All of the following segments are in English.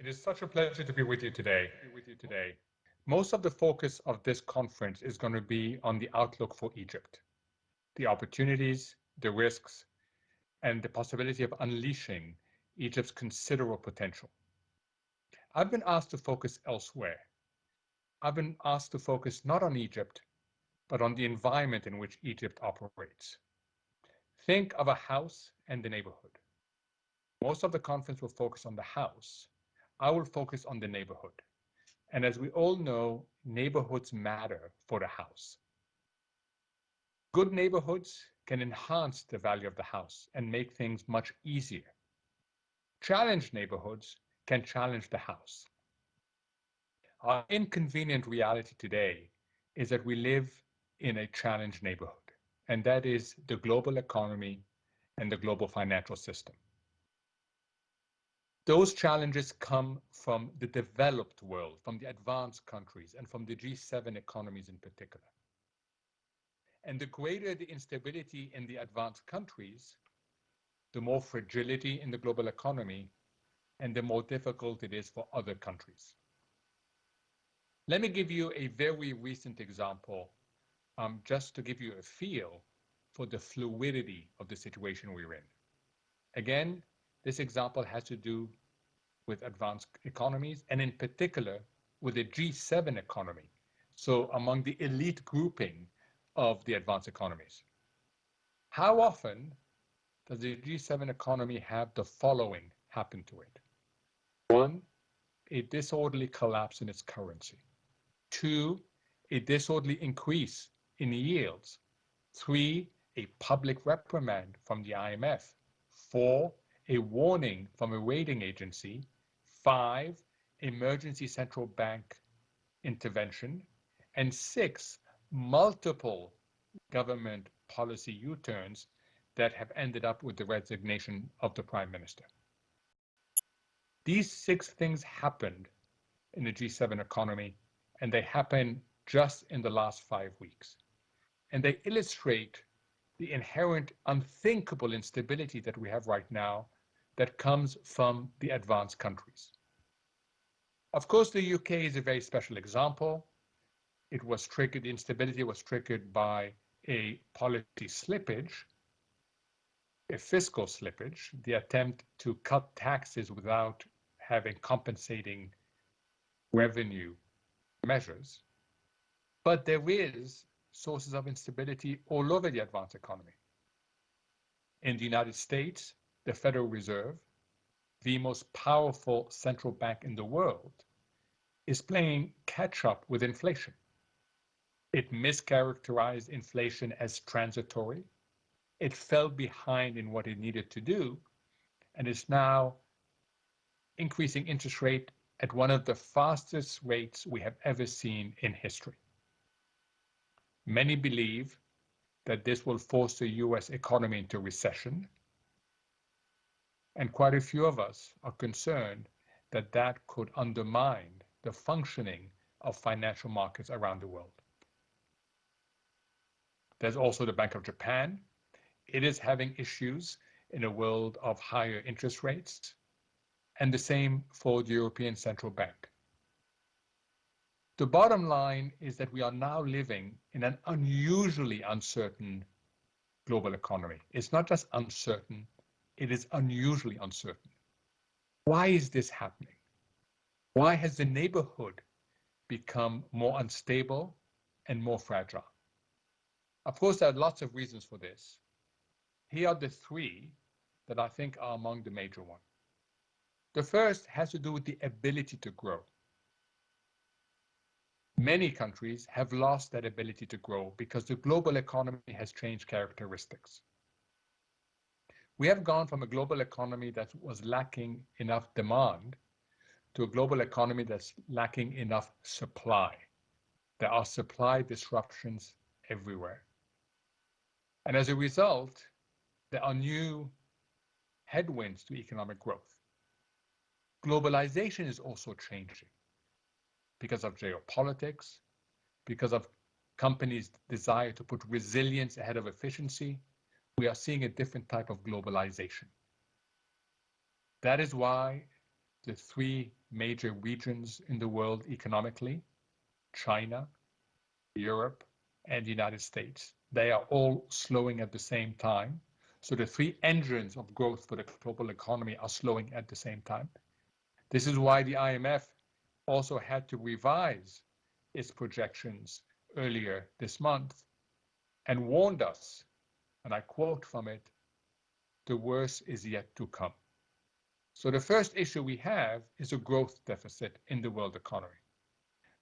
It is such a pleasure to be with you today. Most of the focus of this conference is going to be on the outlook for Egypt, the opportunities, the risks, and the possibility of unleashing Egypt's considerable potential. I've been asked to focus elsewhere. I've been asked to focus not on Egypt, but on the environment in which Egypt operates. Think of a house and the neighborhood. Most of the conference will focus on the house. I will focus on the neighborhood. And as we all know, neighborhoods matter for the house. Good neighborhoods can enhance the value of the house and make things much easier. Challenged neighborhoods can challenge the house. Our inconvenient reality today is that we live in a challenged neighborhood, and that is the global economy and the global financial system. Those challenges come from the developed world, from the advanced countries, and from the G7 economies in particular. And the greater the instability in the advanced countries, the more fragility in the global economy, and the more difficult it is for other countries. Let me give you a very recent example, just to give you a feel for the fluidity of the situation we're in. Again, this example has to do with advanced economies, and in particular with the G7 economy, so among the elite grouping of the advanced economies. How often does the G7 economy have the following happen to it? 1, a disorderly collapse in its currency. 2, a disorderly increase in yields. 3, a public reprimand from the IMF. 4, a warning from a rating agency. 5, emergency central bank intervention. And 6, multiple government policy U-turns that have ended up with the resignation of the prime minister. These 6 things happened in the G7 economy, and they happened just in the last 5 weeks. And they illustrate the inherent unthinkable instability that we have right now that comes from the advanced countries. Of course, the UK is a very special example. It was triggered, the instability was triggered by a policy slippage, a fiscal slippage, the attempt to cut taxes without having compensating revenue measures. But there is sources of instability all over the advanced economy. In the United States, the Federal Reserve, the most powerful central bank in the world, is playing catch up with inflation. It mischaracterized inflation as transitory. It fell behind in what it needed to do, and is now increasing interest rate at one of the fastest rates we have ever seen in history. Many believe that this will force the US economy into recession, and quite a few of us are concerned that that could undermine the functioning of financial markets around the world. There's also the Bank of Japan. It is having issues in a world of higher interest rates, and the same for the European Central Bank. The bottom line is that we are now living in an unusually uncertain global economy. It's not just uncertain, it is unusually uncertain. Why is this happening? Why has the neighborhood become more unstable and more fragile? Of course, there are lots of reasons for this. Here are the 3 that I think are among the major ones. The first has to do with the ability to grow. Many countries have lost that ability to grow because the global economy has changed characteristics. We have gone from a global economy that was lacking enough demand to a global economy that's lacking enough supply. There are supply disruptions everywhere. And as a result, there are new headwinds to economic growth. Globalization is also changing because of geopolitics, because of companies' desire to put resilience ahead of efficiency. We are seeing a different type of globalization. That is why the three major regions in the world economically, China, Europe, and the United States. They are all slowing at the same time. So the three engines of growth for the global economy are slowing at the same time. This is why the IMF also had to revise its projections earlier this month and warned us, and I quote from it, "The worst is yet to come." So the first issue we have is a growth deficit in the world economy.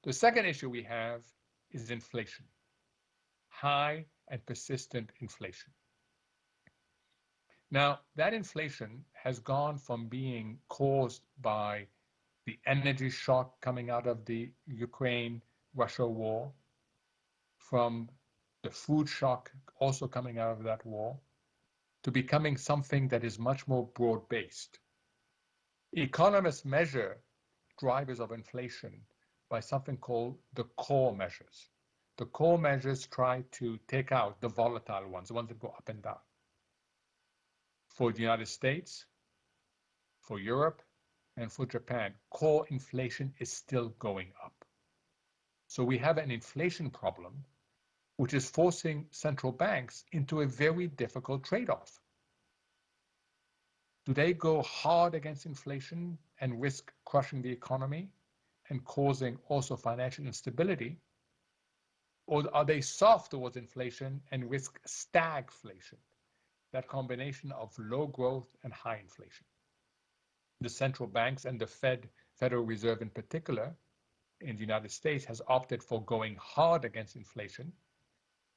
The second issue we have is inflation, high and persistent inflation. Now, that inflation has gone from being caused by the energy shock coming out of the Ukraine-Russia war, from the food shock also coming out of that war, to becoming something that is much more broad-based. Economists measure drivers of inflation by something called the core measures. The core measures try to take out the volatile ones, the ones that go up and down. For the United States, for Europe, and for Japan, core inflation is still going up. So we have an inflation problem, which is forcing central banks into a very difficult trade-off. Do they go hard against inflation and risk crushing the economy and causing also financial instability? Or are they soft towards inflation and risk stagflation, that combination of low growth and high inflation? The central banks and the Federal Reserve in particular, in the United States, has opted for going hard against inflation,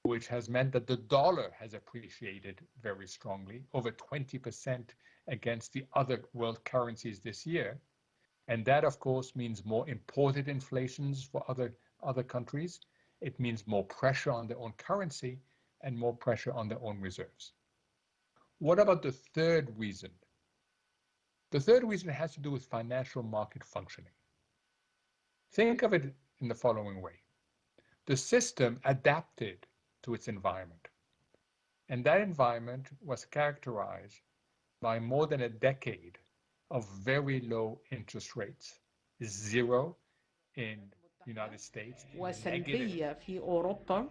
which has meant that the dollar has appreciated very strongly, over 20% against the other world currencies this year. And that, of course, means more imported inflations for other countries. It means more pressure on their own currency and more pressure on their own reserves. What about the third reason? The third reason has to do with financial market functioning. Think of it in the following way. The system adapted to its environment, and that environment was characterized by more than a decade of very low interest rates, zero in the United States, وسلبية في أوروبا،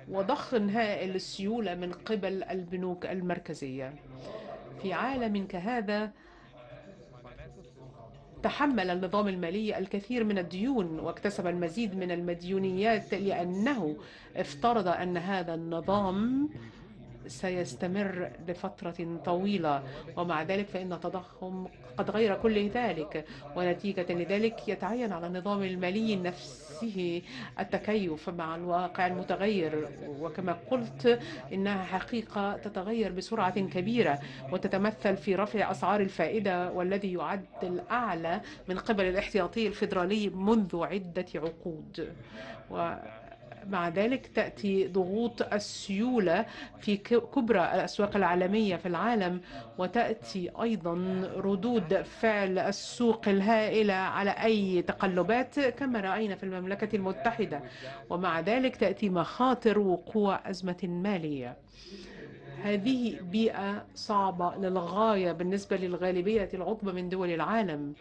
وضخ هائل للسيولة من قبل البنوك المركزية. في عالم كهذا تحمل النظام المالي الكثير من الديون واكتسب المزيد من المديونيات لأنه افترض أن هذا النظام سيستمر لفترة طويلة، ومع ذلك فإن التضخم قد غير كل ذلك، ونتيجة لذلك يتعين على النظام المالي نفسه التكيف مع الواقع المتغير. وكما قلت، إنها حقيقة تتغير بسرعة كبيرة وتتمثل في رفع أسعار الفائدة، والذي يعد الأعلى من قبل الاحتياطي الفيدرالي منذ عدة عقود. مع ذلك تأتي ضغوط السيولة في كبرى الأسواق العالمية في العالم، وتأتي أيضا ردود فعل السوق الهائلة على أي تقلبات كما رأينا في المملكة المتحدة، ومع ذلك تأتي مخاطر وقوع أزمة مالية. هذه بيئة صعبة للغاية بالنسبة للغالبية العظمى من دول العالم.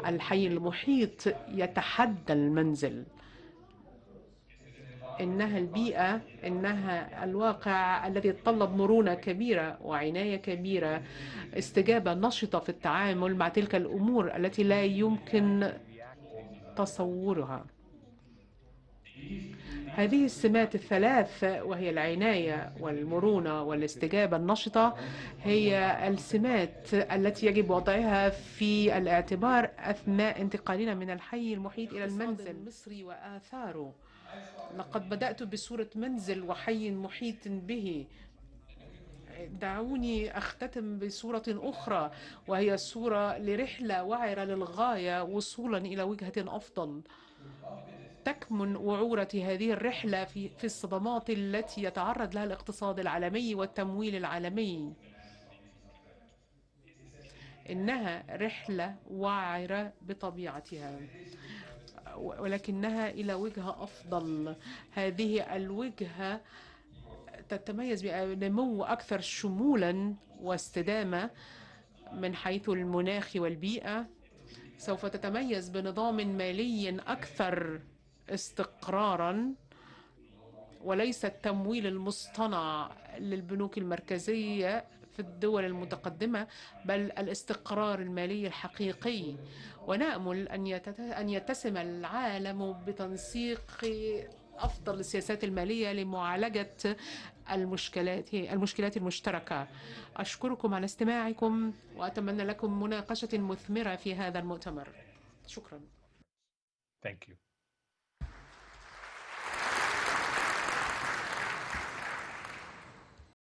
الحي المحيط يتحدى المنزل. إنها البيئة، إنها الواقع الذي يتطلب مرونة كبيرة وعناية كبيرة، استجابة نشطة في التعامل مع تلك الأمور التي لا يمكن تصورها. هذه السمات الثلاث، وهي العناية والمرونة والاستجابة النشطة، هي السمات التي يجب وضعها في الاعتبار أثناء انتقالنا من الحي المحيط إلى المنزل المصري وآثاره. لقد بدأت بصورة منزل وحي محيط به. دعوني أختتم بصورة أخرى، وهي صورة لرحلة وعرة للغاية وصولا إلى وجهة أفضل. تكمن وعورة هذه الرحلة في الصدمات التي يتعرض لها الاقتصاد العالمي والتمويل العالمي. إنها رحلة وعرة بطبيعتها، ولكنها إلى وجهة أفضل. هذه الوجهة تتميز بنمو أكثر شمولا واستدامة، من حيث المناخ والبيئة سوف تتميز بنظام مالي أكثر استقراراً، وليس التمويل المصطنع للبنوك المركزية في الدول المتقدمة، بل الاستقرار المالي الحقيقي. ونأمل أن يتسم العالم بتنسيق أفضل السياسات المالية لمعالجة المشكلات المشتركة. أشكركم على استماعكم وأتمنى لكم مناقشة مثمرة في هذا المؤتمر. شكرا. Thank you.